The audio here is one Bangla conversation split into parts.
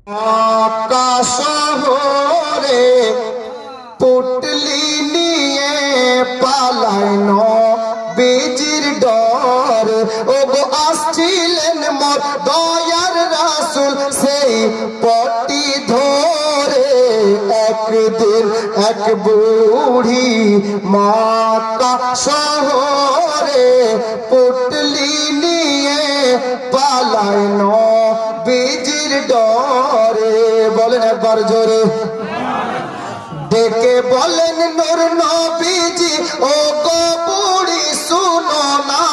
মক্কা শহরে পুটলি নিয়ে পালায় নবীজির ডর। ওগো আসছিলেন মোর দয়ার রাসূল সেই পটি ধরে। একদিন এক বুড়ি মক্কা শহরে পুটলি নিয়ে পালায় নবীজির ডরে। বলেন একবার জোরে। ডেকে বলেন নূর নবীজি ও গো বুড়ি শুনো না,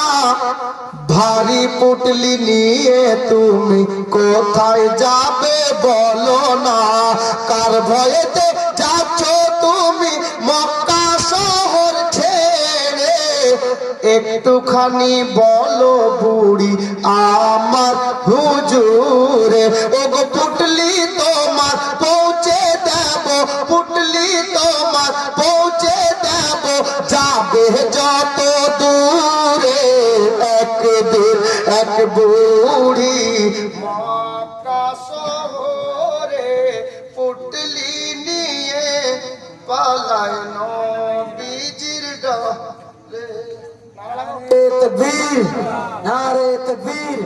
ভারী পুটলি নিয়ে তুমি কোথায় যাবে বলো না। কার ভয়েতে যাচ্ছ তুমি মক্কা শহর ছেড়ে, একটুখানি বলো বুড়ি আমার হুজুরে। ওগো পুটলি তোমার পৌঁছে দেব, পুটলি তোমার পৌঁছে দেব, যাবে যত দূরে। একদিন এক বুড়ি মক্কা শহরে পুটলি নিয়ে পালায় নবীজির ডরে। নারে তাকবীর, নারে তাকবীর।